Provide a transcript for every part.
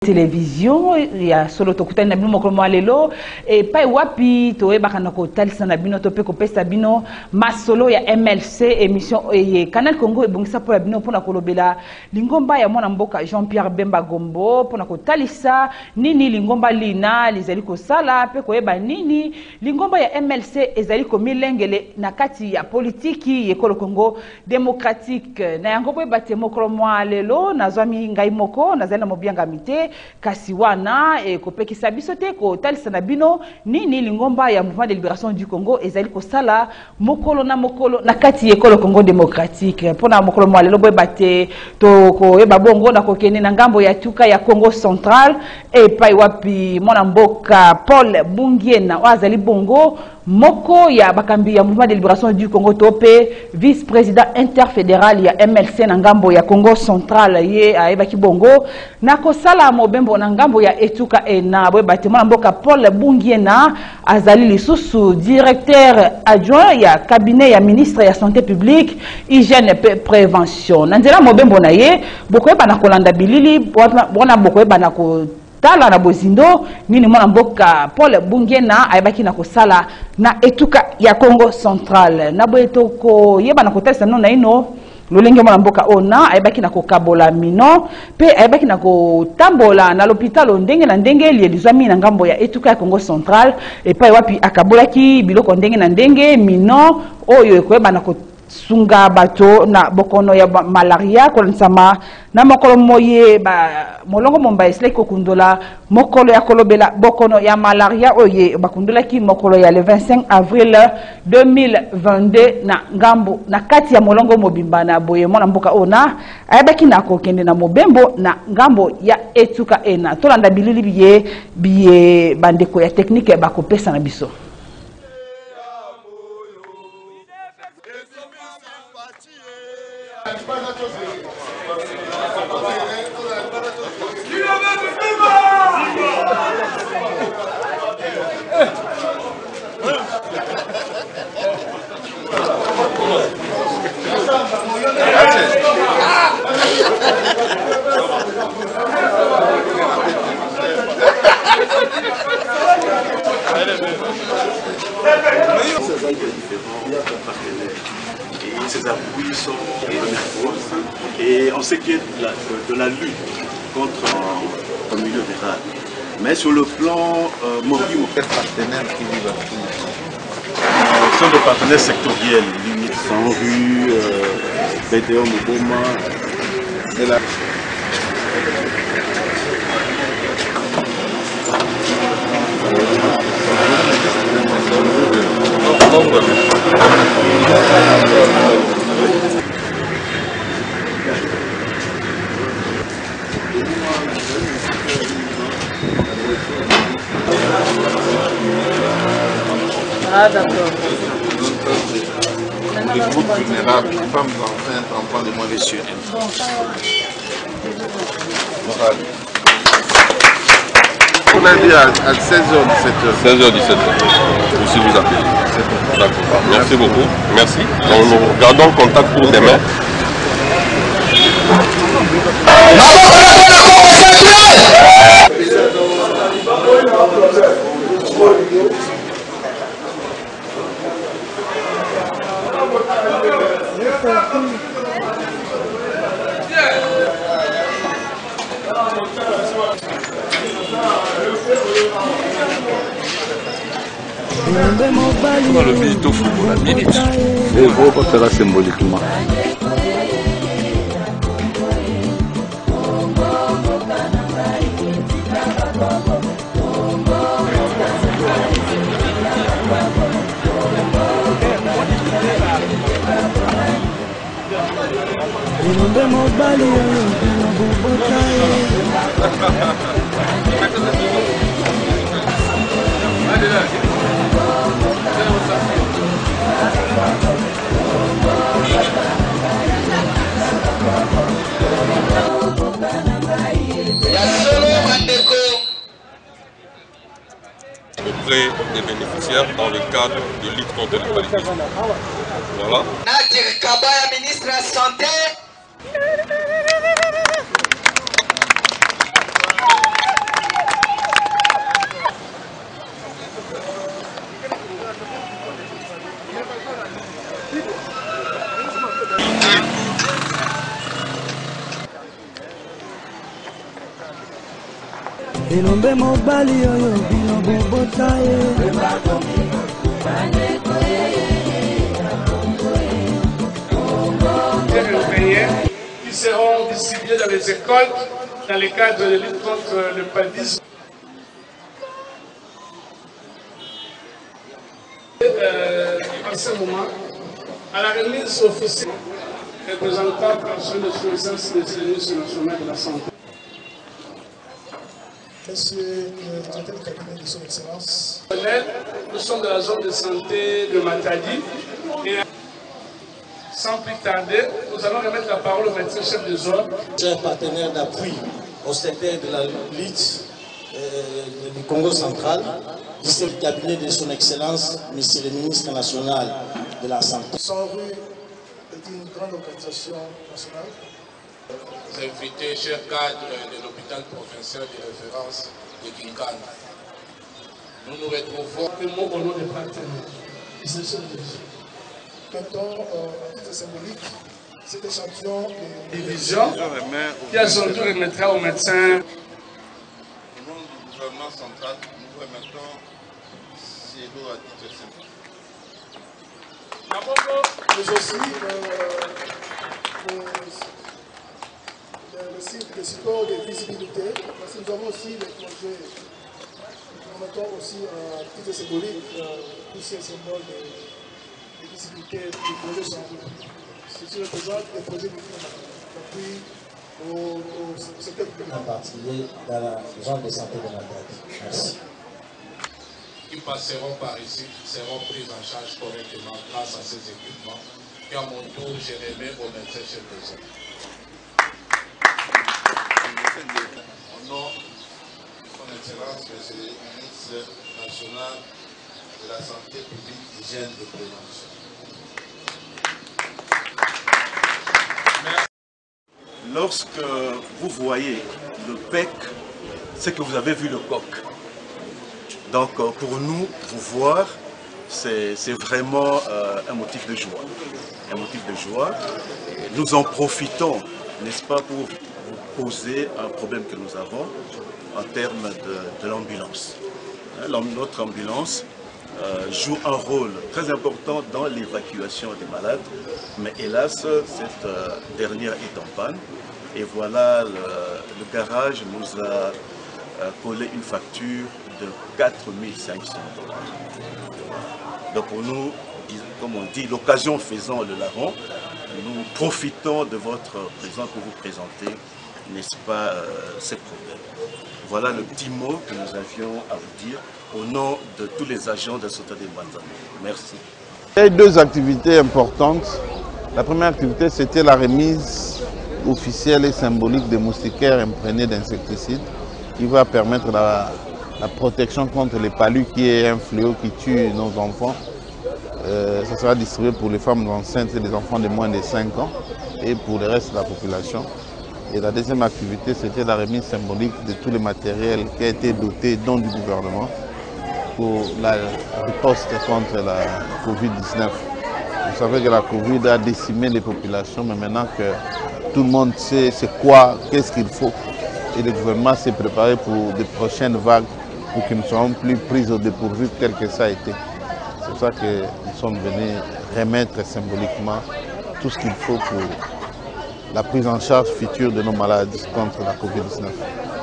télévision ya solo tokutani na bino mokolo lelo et pa wapi to eba kana ko talisa na bino to pe ko pesa bino masolo ya MLC émission et Canal Congo ebongisa pour bino pona kolobela lingomba ya mwana mboka Jean-Pierre Bemba Gombo pona ko talisa nini lingomba lina lizali ko sala pe ko eba nini lingomba ya MLC ezali ko milengele na kati ya politiki yekolo Congo démocratique na yango bo ebate mokolo lelo na zwami ngai moko na zana mobianga mite kasiwana e kopekisa biso te ko talisa na bino nini lingomba ya mouvement de libération du Congo ezali ko sala mokolo na kati yekolo Congo démocratique pona mokolo lelo bo ebate to ko eba bongo na kokene na ngambo ya tuka ya Congo central e pai wapi mwana mboka Paul Bungiena wazali bongo moko ya bakambi ya mouvement de libération du Congo topé vice-président interfédéral ya MLC na ngambo ya Congo central ye aeba kibongo na kosala mobembo na ngambo ya etuka na bwebate mwana mboka Paul Bungiena azali lisusu directeur adjoint ya cabinet ya ministre ya santé publique hygiène et prévention na nzela mobembo na ye bokoyeba na kolanda bilili bona bokoyeba na ko tala na bozindo nini mwana mboka Paul Bungiena ayebaki na kosala na etuka ya Congo central na boetoko yeba na kotalisa no na ino lolenge mwana mboka ona ayebaki na kokabola mino pe ayebaki na kotambola na l'hôpital ndenge na ndenge lielizwami na ngambo ya etuka ya Congo central epai wapi akabolaki biloko ndenge na ndenge mino oyo ekoyeba na sunga bato na bokono ya malaria kolansama na mokolo moye molongo momba esle kokundola mokolo ya kolobela bokono ya malaria oye bakundola ki mokolo ya le 25 avril 2022 na ngambo na kati ya molongo mobimba na boye mwana mboka ona ayabaki na kokende na mobembo na ngambo ya etuka ena tolanda bilili biye bandeko ya technique bakopesa na biso. Et ces appuis sont et on sait qu'il y a de la lutte contre le milieu rural. Mais sur le plan mobile, quels partenaires qui vivent à tout? Ce sont des partenaires sectoriels, limite sans rue, BDO Moboma, c'est là. Ah d'accord. Les groupes vulnérables, femmes, enceintes, enfants de moins de 6 ans. On a dit à 16h17h. 16h17h. Ici vous appelez. D'accord. Merci beaucoup. Merci. Donc, nous gardons contact pour demain. Le visite au football à minute. Et gros, on fera symboliquement. Auprès des bénéficiaires dans le cadre de lutte contre le paludisme. Voilà. Nadir Kabaya, ministre de la Santé. elombe mobali oyo bino bobota ye européens qui seront distribués dans les écoles dans le cadre de lutte contre le paludisme. En ce moment, à la remise officielle, représentant sur le service des services nationaux de la santé. Monsieur le directeur du cabinet de son Excellence. Nous sommes dans la zone de santé de Matadi. Et sans plus tarder, nous allons remettre la parole au médecin chef de zone. Chers partenaires d'appui au secteur de la lutte du Congo central, du cabinet de son Excellence, Monsieur le ministre national de la Santé. 100 rue est une grande organisation nationale. Vous invitez, chers cadres de l'hôpital provincial de référence de Kinkana. Nous nous retrouvons au nom des partenaires. Maintenant, à titre symbolique, cet échantillon de division qui à son tour remettra au médecin. Au nom du gouvernement central, nous remettons Cielo à titre symbolique. Mais aussi le support de visibilité, parce que nous avons aussi les projets, nous mettons aussi à titre symbolique tous ces symboles de visibilité du projet santé. Ceci représente les projets d'appui au secteur public. En particulier dans la zone de santé de la tête. Merci. Qui passeront par ici seront pris en charge correctement grâce à ces équipements. Et à mon tour, je remets au médecin chef de zone. Au nom de son Excellence, Monsieur le ministre national de la Santé publique, hygiène et prévention. Lorsque vous voyez le PEC, c'est que vous avez vu le coq. Donc pour nous, vous voir, c'est vraiment un motif de joie. Un motif de joie. Et nous en profitons, n'est-ce pas, pour vous poser un problème que nous avons en termes de l'ambulance. Notre ambulance joue un rôle très important dans l'évacuation des malades, mais hélas, cette dernière est en panne. Et voilà, le garage nous a collé une facture de 4 500 $. Donc pour nous, comme on dit, l'occasion faisant le larron, nous profitons de votre présence pour vous présenter, n'est-ce pas, ces problèmes. Voilà le petit mot que nous avions à vous dire au nom de tous les agents de la Société des Banzan. Merci. Il y a eu deux activités importantes. La première activité, c'était la remise officielle et symbolique des moustiquaires imprégnés d'insecticides qui va permettre la protection contre les palus, qui est un fléau qui tue nos enfants. Ça sera distribué pour les femmes enceintes et les enfants de moins de 5 ans et pour le reste de la population. Et la deuxième activité, c'était la remise symbolique de tous les matériels qui a été doté, dont du gouvernement, pour la riposte contre la Covid-19. Vous savez que la Covid a décimé les populations, mais maintenant que tout le monde sait c'est quoi, qu'est-ce qu'il faut, et le gouvernement s'est préparé pour de prochaines vagues, pour que nous ne soyons plus pris au dépourvu tel que ça a été. C'est pour ça que nous sommes venus remettre symboliquement tout ce qu'il faut pour la prise en charge future de nos malades contre la Covid-19.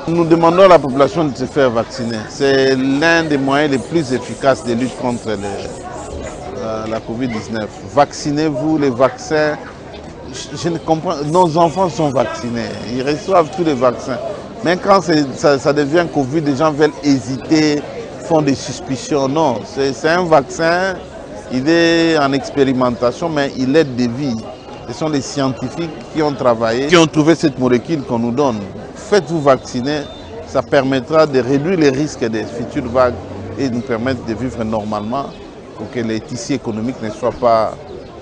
Nous demandons à la population de se faire vacciner. C'est l'un des moyens les plus efficaces de lutte contre la Covid-19. Vaccinez-vous, les vaccins. Je ne comprends. Nos enfants sont vaccinés, ils reçoivent tous les vaccins. Mais quand ça devient Covid, les gens veulent hésiter, font des suspicions. Non, c'est un vaccin, il est en expérimentation, mais il aide des vies. Ce sont les scientifiques qui ont travaillé, qui ont trouvé cette molécule qu'on nous donne. Faites-vous vacciner, ça permettra de réduire les risques des futures vagues et de nous permettre de vivre normalement pour que les tissus économiques ne soient pas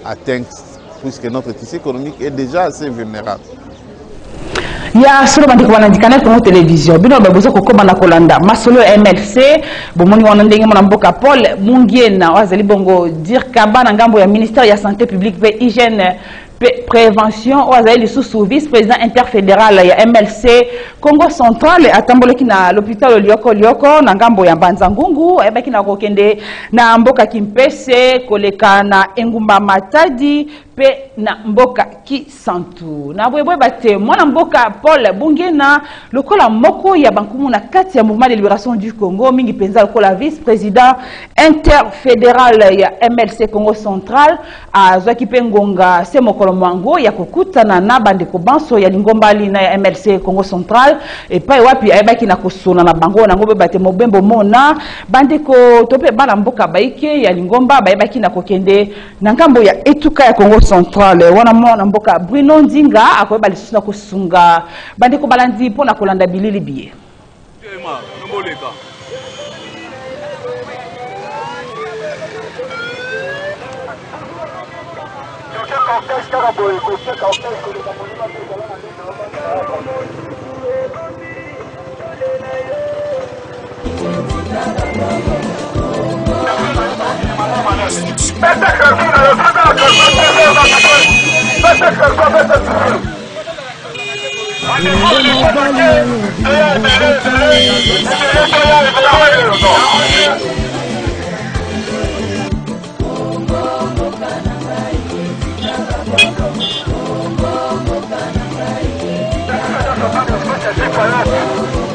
atteints, puisque notre tissu économique est déjà assez vulnérable. Ya solo bandiko wanandikana kwa television bino babuza kokoma na kolanda masolo MLC bomoni wana ndenge mona mboka Paul Mungiena wazali bongo dire kaba na ngambo ya ministère ya santé publique pe hygiène prévention oazali sous vice-président interfédéral ya MLC Congo Central atamboleki na l'hôpital Lioko na ngambo ya Mbanza-Ngungu ayebaki na kokende na mboka Kimpese koleka na Engumba Matadi pe na mboka Kisantu na bwebwe bate mwana mboka Paul Bungena lokola moko ya bankumu na kati ya mouvement de libération du Congo mingi penza lokola vice-président interfédéral ya MLC Congo Central azwaki pe ngonga se mokolo mwango ya kokutana na bandeko banso ya lingombali na ya MLC Congo Central epai wapi ayebaki na kosona na bango na ngobe bate mobembo mona bandeko tope bana mboka baike ya lingomba bayebaki na kokende na ngambo ya etuka ya Congo Central wana mwana mboka Bruno Ndinga akoyeba lisusu na kosunga bandeko balandi mpona kolanda bilili biye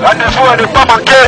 Rendez-vous à ne pas manquer.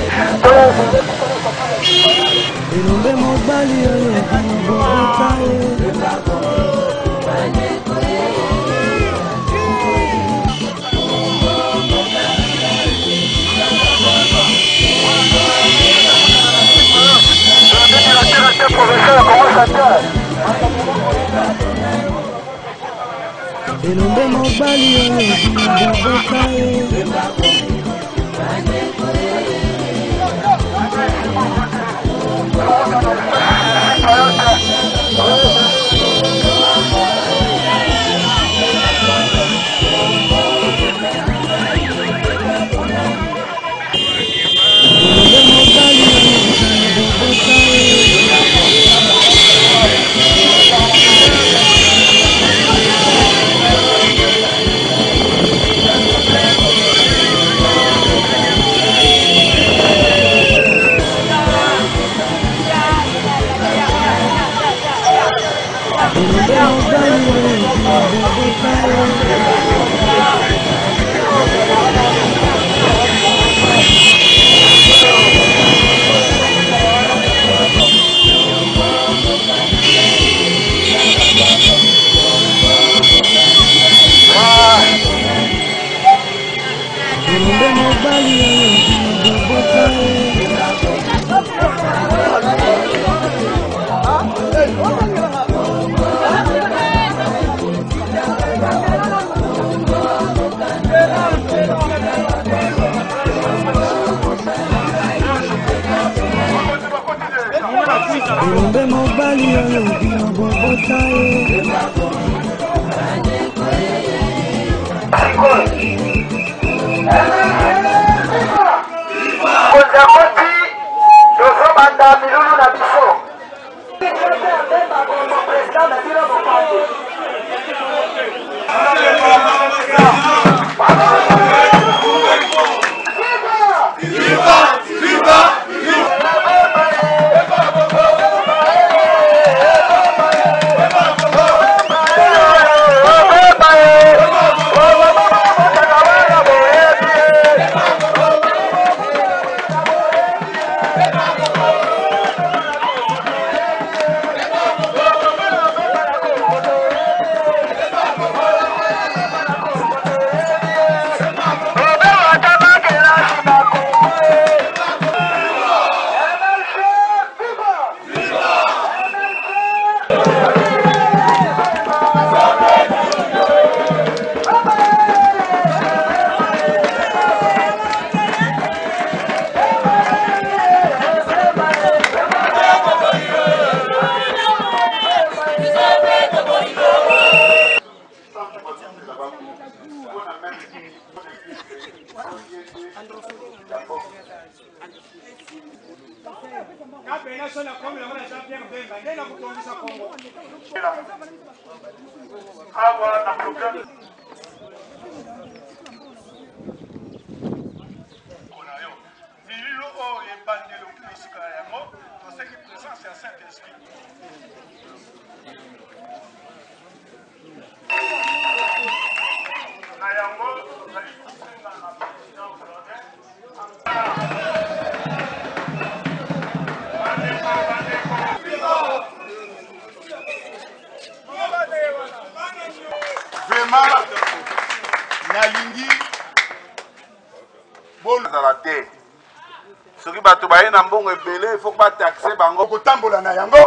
soki bato baye na mbongo ebele il faut pas taxer bango kotambola na yango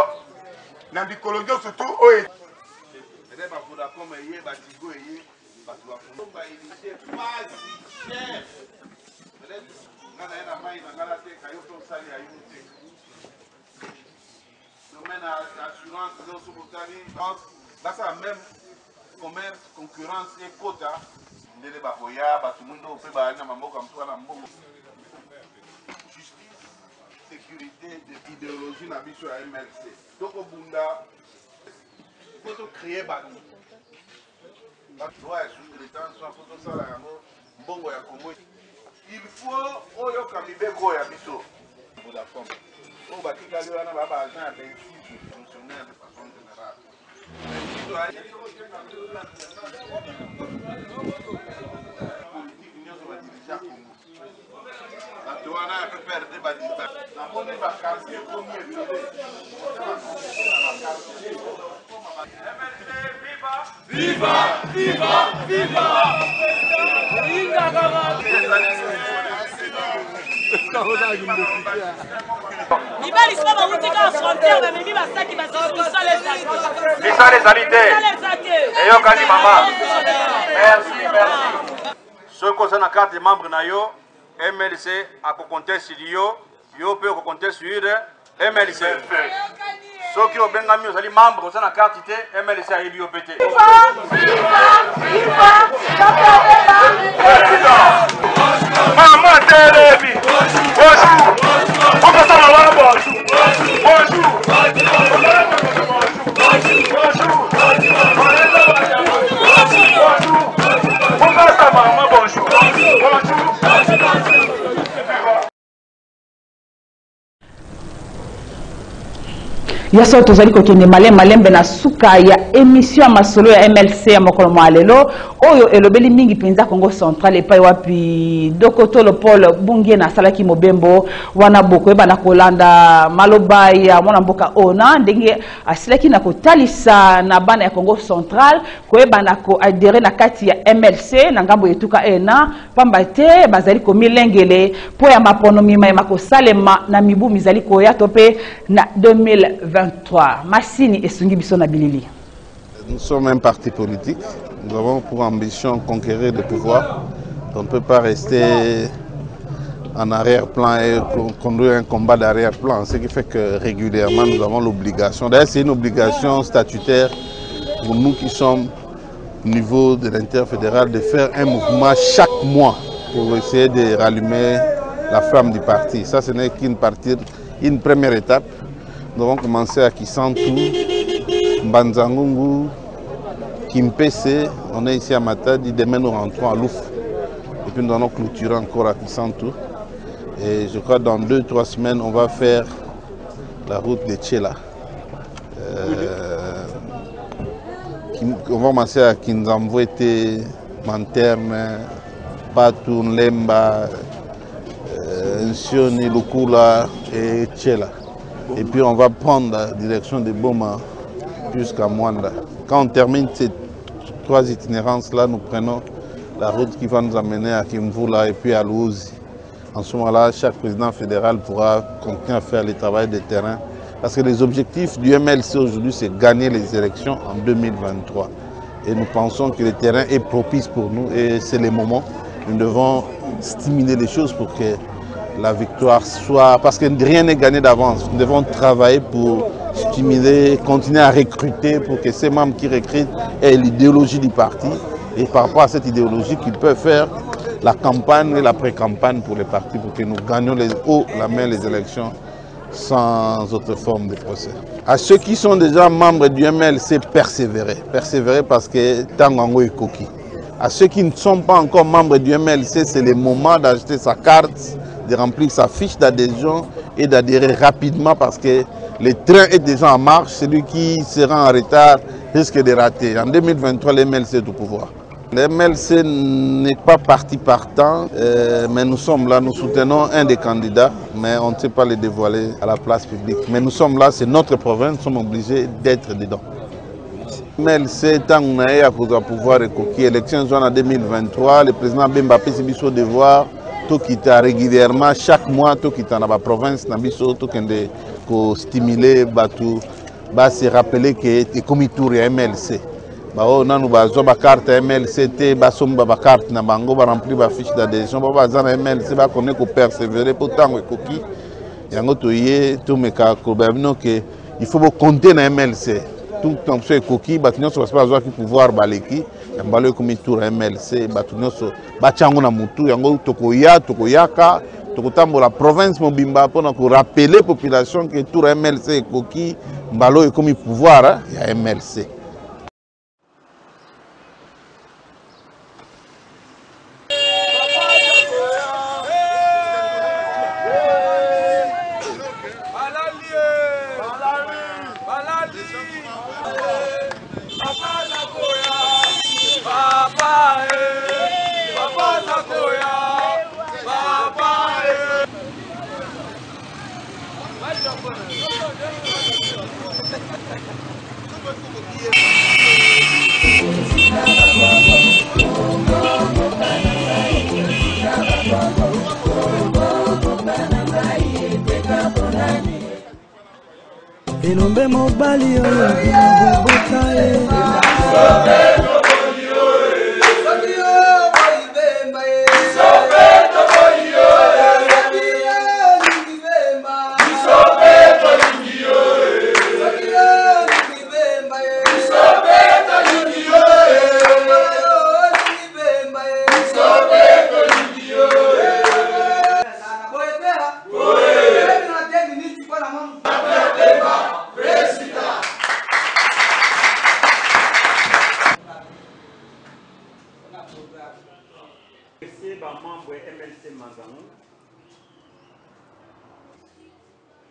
na bikolo surtout oyo ede bafuda comme eye batigo eye bato bafuda bainite pasi cher nga na ye na mai na ngala te kayo mpe osali ya yo te domaine assurance nyonso botali basala même commerce concurrence ekota ndele bakoya bato mwindo mpe bayali na mamboka mosuka na mbongo sécurité de idéologie na biso ya MLC tokobunda po tocréer bato droit ya sous-traitance po tosala yango mbongo ya Congo il faut oyoka mibeko ya biso Vodacom oyo batikali wana baba agent ya 26 fonctionnaire de façon générale politique nyonso badirija Congo bato wana ya PPRD badisa namoni bakartier komi ebele viva viva viva mibali sima bautika na frontière bamemi basaki basisi misala ezali te eyokani mama merci soki oza na carte de membre na yo MLC akokonte sur yo yo mpe okokonte sur MLC soki obengami ozali membre oza na carte te MLC ayebi yo mpe te Mama Telebi, bonjour. Bonjour. yaso tozali kokende malembe na suka ya émission ya masolo ya MLC ya mokolo mwa lelo oyo elobeli mingi penza Congo Central epai wapi Dokotolo Paul Bungie na salaki mobembo wana boko eba na kolanda maloba ya mwana mboka ona ndenge asilaki na kotalisa na bana ya Congo Central koyeba na ko adhérer na kati ya MLC na ngambo etuka ena pamba te bazali komilengele po ya mapono mima ya makosalema na mibu mizali koya tope na 2023 Massini esungi biso na bilili. Nous sommes un parti politique. Nous avons pour ambition de conquérir le pouvoir. On ne peut pas rester en arrière-plan et conduire un combat d'arrière-plan. Ce qui fait que régulièrement nous avons l'obligation. D'ailleurs, c'est une obligation statutaire pour nous qui sommes au niveau de l'interfédéral de faire un mouvement chaque mois pour essayer de rallumer la flamme du parti. Ça, ce n'est qu'une première étape. Nous avons commencé à Kisantu, Mbanzangungu, Kimpese, on est ici à Matadi, demain nous rentrons à Louf. Et puis nous allons clôturer encore à Kisantu. Et je crois que dans 2-3 semaines, on va faire la route de Tchela. On va commencer à Kinzamvouete, Manterne, Patou, Lemba, Nsioni, Lukula et Tchela. Et puis on va prendre la direction de Boma jusqu'à Mwanda. Quand on termine ces 3 itinérances-là, nous prenons la route qui va nous amener à Kimvula et puis à Louzi. En ce moment-là, chaque président fédéral pourra continuer à faire le travail de terrain. Parce que les objectifs du MLC aujourd'hui, c'est gagner les élections en 2023. Et nous pensons que le terrain est propice pour nous et c'est le moment. Nous devons stimuler les choses pour que la victoire soit... Parce que rien n'est gagné d'avance. Nous devons travailler pour stimuler, continuer à recruter pour que ces membres qui recrutent aient l'idéologie du parti. Et par rapport à cette idéologie, qu'ils peuvent faire la campagne et la pré-campagne pour les partis pour que nous gagnions haut la main les élections sans autre forme de procès. À ceux qui sont déjà membres du MLC, persévérer parce que Tangango est coquille. À ceux qui ne sont pas encore membres du MLC, c'est le moment d'acheter sa carte, de remplir sa fiche d'adhésion et d'adhérer rapidement parce que le train est déjà en marche. Celui qui sera en retard risque de rater. En 2023, le MLC est au pouvoir. Le MLC n'est pas parti partant, mais nous sommes là, nous soutenons un des candidats, mais on ne sait pas le dévoiler à la place publique. Mais nous sommes là, c'est notre province, nous sommes obligés d'être dedans. MLC, tant qu'on a pouvoir écoquer l'élection en 2023, le président Bemba Pesibiso son devoir, tout qui est régulièrement, chaque mois, tout qui est dans la province, tout qui est stimuler, se rappeler que c'est comme tour MLC. On a une carte MLC, on carte na bango, on remplir la fiche d'adhésion, on a MLC, on a persévérer pour tant que il faut compter dans MLC. Tout le monde est coquille, il faut pouvoir baleki, il faut comme tour MLC, il faut la province mobimba pour rappeler la population que tour MLC est coquille, il faut comme pouvoir MLC. Elombe mobali oyo bobota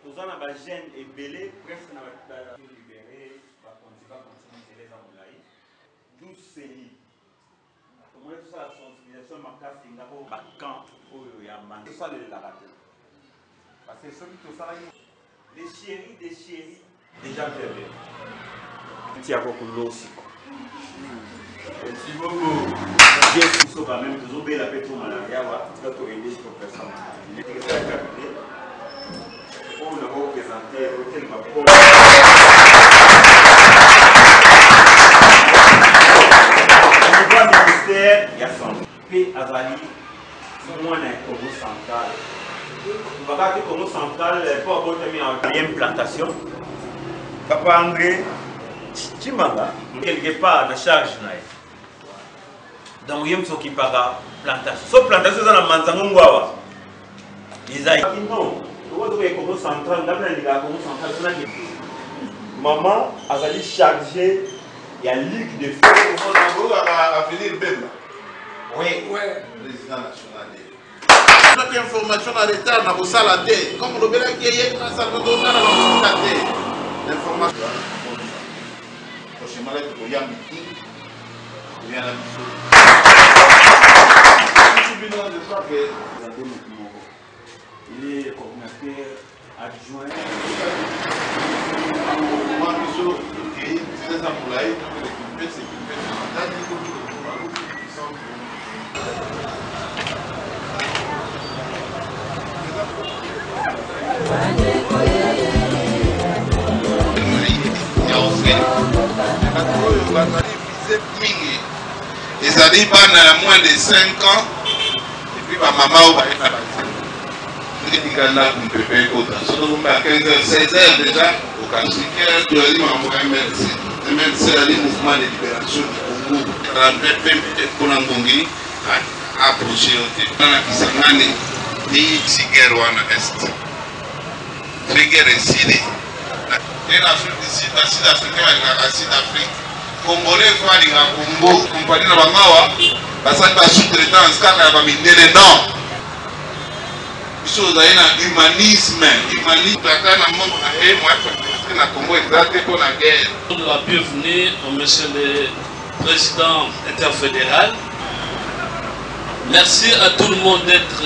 Nous avons un gène et belé, presque dans la libérée, va continuer les amoulaïs. 12 séries. Comment est-ce que la sensibilisation de ma classe est d'abord vacant pour Yaman? C'est ça le raté. Parce que celui qui ça, les chéris des chéris, déjà perdu. Tiago Koulo aussi. Merci beaucoup. Bien sûr, quand même, vous avez la pétrole malaria, vous avez tout aidé pour faire ça. Il est très capté. On l'a représenté l'hôtel Macron. Le droit ministère, il y a son P. Azali, moins d'un Congo central. On va regarder Congo central, pour avoir mis en plantation. Papa André, Chimanga, quelque part de charge. Donc, il y a qui parle plantation. Sauf plantation, c'est dans la Manzangungwawa. Ils ont maman a chargé, il y a Ligue de feu. À venir Bemba. Oui. Président national. Notre information en retard dans vos salades. Comme le Béla qui est dans la salle de l'information. Prochainement, il y a un meeting. Il y a un il est coordinateur adjoint. Les années à moins de 5 ans, et puis ma maman va être à la à 15h, 16h déjà, au Cassiquet, tu as dit MLC, le mouvement de libération du Congo, pour Nangongi, approché au thé. On a Kisangani, ni Siger Wana Est. Siger est Sidi. Et l'Afrique du Sud, la Sud-Africaine et la Sud-Afrique. Congolais, quoi, les Congo, compagnie de Bangawa, parce que la sous-traitance, quand elle va miner, non. Chose à un humanisme, humanisme, la bienvenue au monsieur le président interfédéral. Merci à tout le monde d'être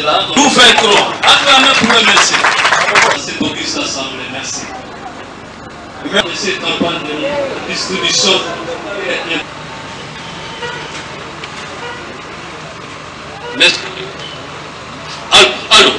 là. Nous fêterons. Acclamez pour le monsieur. C'est Auguste Assemblée. Merci. Merci campagne de distribution. Merci. Allô.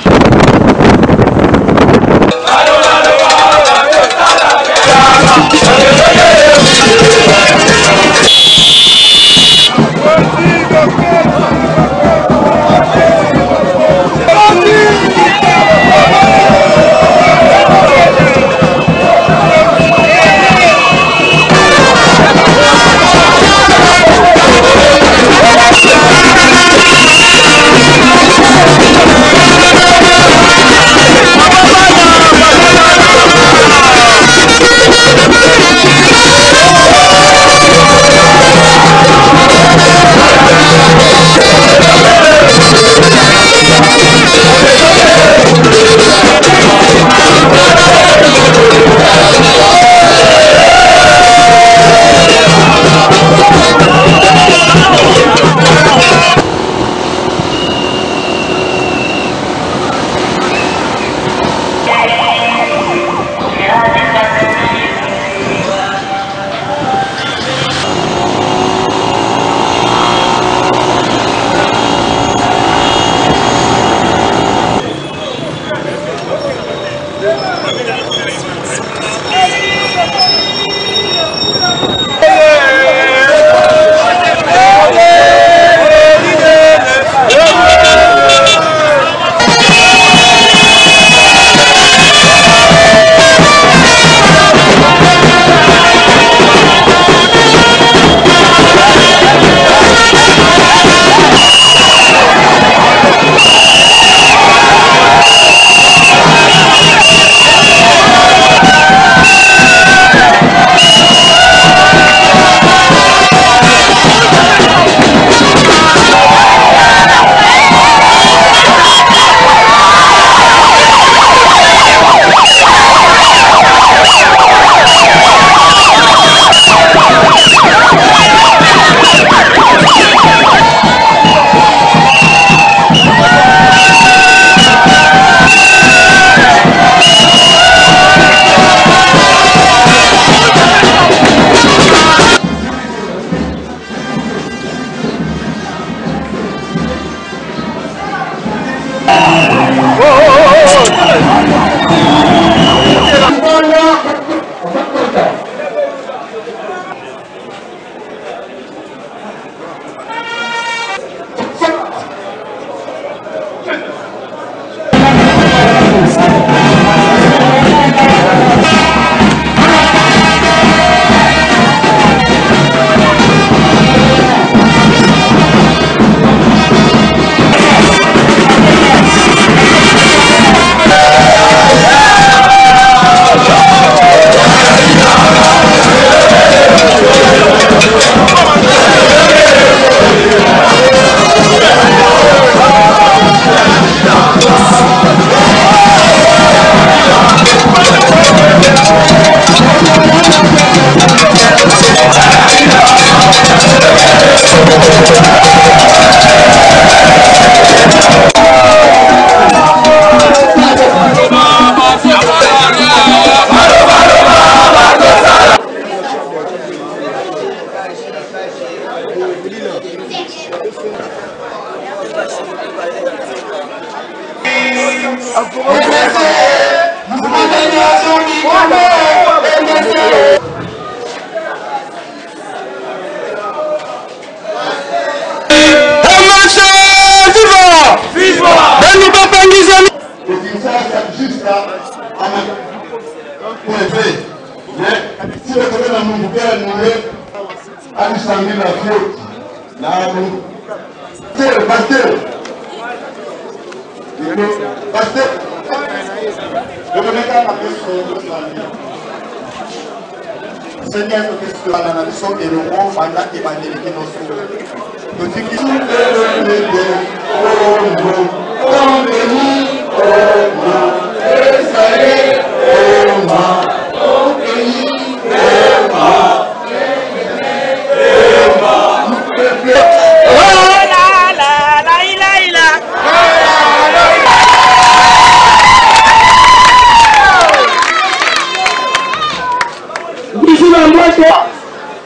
Seigneur, nous te remercions et nous rendons pendant que nous nous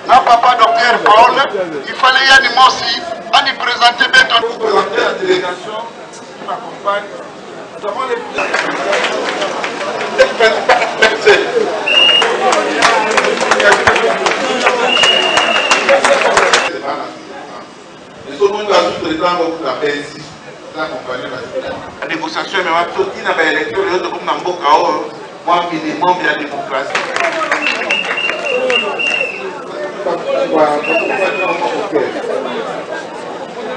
non, papa docteur Paul, il fallait y animer aussi à nous présenter Béton. Pour présenter la délégation qui m'accompagne, nous avons les la négociation est même tout qui n'a pas électeur, les autres comme Namboka, moi minimum de la démocratie.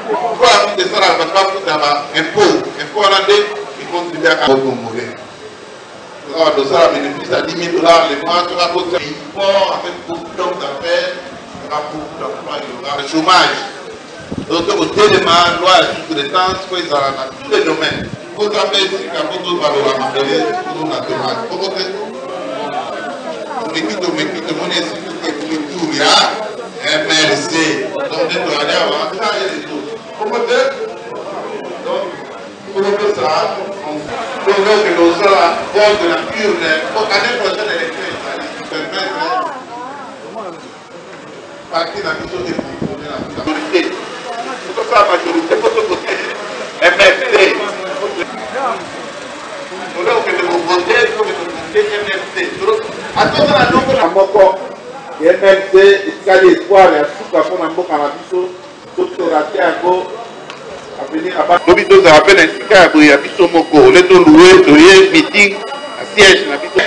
Pourquoi de ça, la vacances d'avoir impôt hollandais, il contribue à Congolais. Alors, de ça, la bénéfice à 10 000 $, les mois, sur la côte, il faut avec beaucoup d'hommes d'affaires, il y aura beaucoup d'emplois, il y aura le chômage. Donc, au téléman, loi à toute détente, il faut dans tous les domaines. Il faut savoir si quand on va le ramener, nous n'avons pas. Il faut que mon esprit tout là, MLC, donc des doigts avant, ça y est tout. Comment dire? Donc, pour que ça, on veut que nous soyons hors de la urne, pour qu'année prochaine élection permette partir dans la majorité. Pour que ça, la majorité, pour que côté MLC. Pour que vous votez, pour que vous votez MLC. Attendez la nouvelle à Moko. MLC, il y a des espoirs, il y a tout à fait un peu dans la biseau, tout ce raté à go, à venir à bas. L'obito, ça rappelle un petit cas, il y a biseau Moko, les deux loués, il meeting, à siège, la biseau.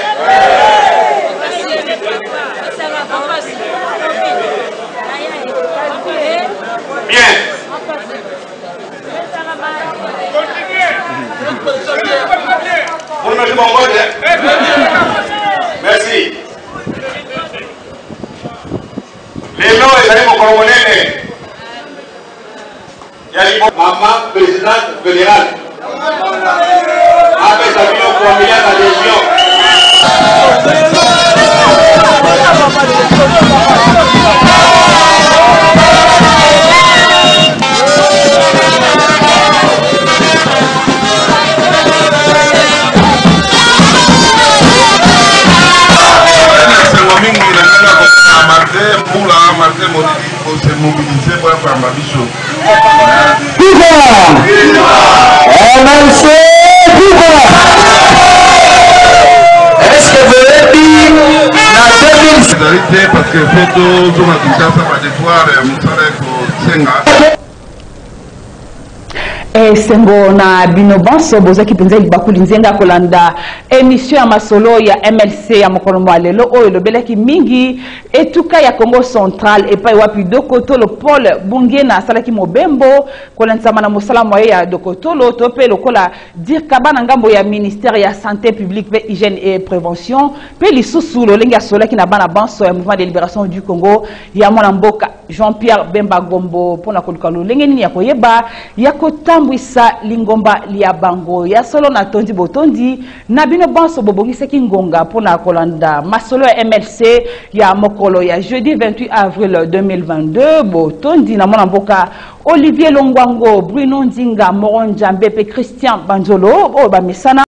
Bien. Vous me demandez, merci. Les noms et les mots maman présidente fédérale. Avec sa vie au premier à la région. Pour la marquer il faut se mobiliser pour faire ma bichot. Viva! MLC, viva! Est-ce que vous avez dit la 2000? Parce que photo, tout le ça va devoir me Sengo na bino bonso bozaki penza libakuli nzenga kolanda émission ya masolo ya MLC ya mokolo lelo oyo lobelaki mingi etuka ya Congo Central epai wapi Dokotolo Paul Bungena salaki mobembo kolensama na mosala moye ya Dokotolo tope lokola dire kabana ngambo ya ministère ya santé publique pe hygiène et prévention pe lisusu lolengi ya solaki na bana banso ya mouvement de libération du Congo ya mwana mboka Jean-Pierre Bemba Gombo pona koluka lolenge nini ya koyeba ya kotambwisa lingomba lia bango ya solo na tondi botondi na bino banso bobongisaki ngonga pona kolanda masolo ya MLC ya mokolo ya jeudi 28 avril 2022 botondi na mwana mboka Olivier Longwango, Bruno Ndinga, Moron Djambe pe Christian Banjolo o ba mesana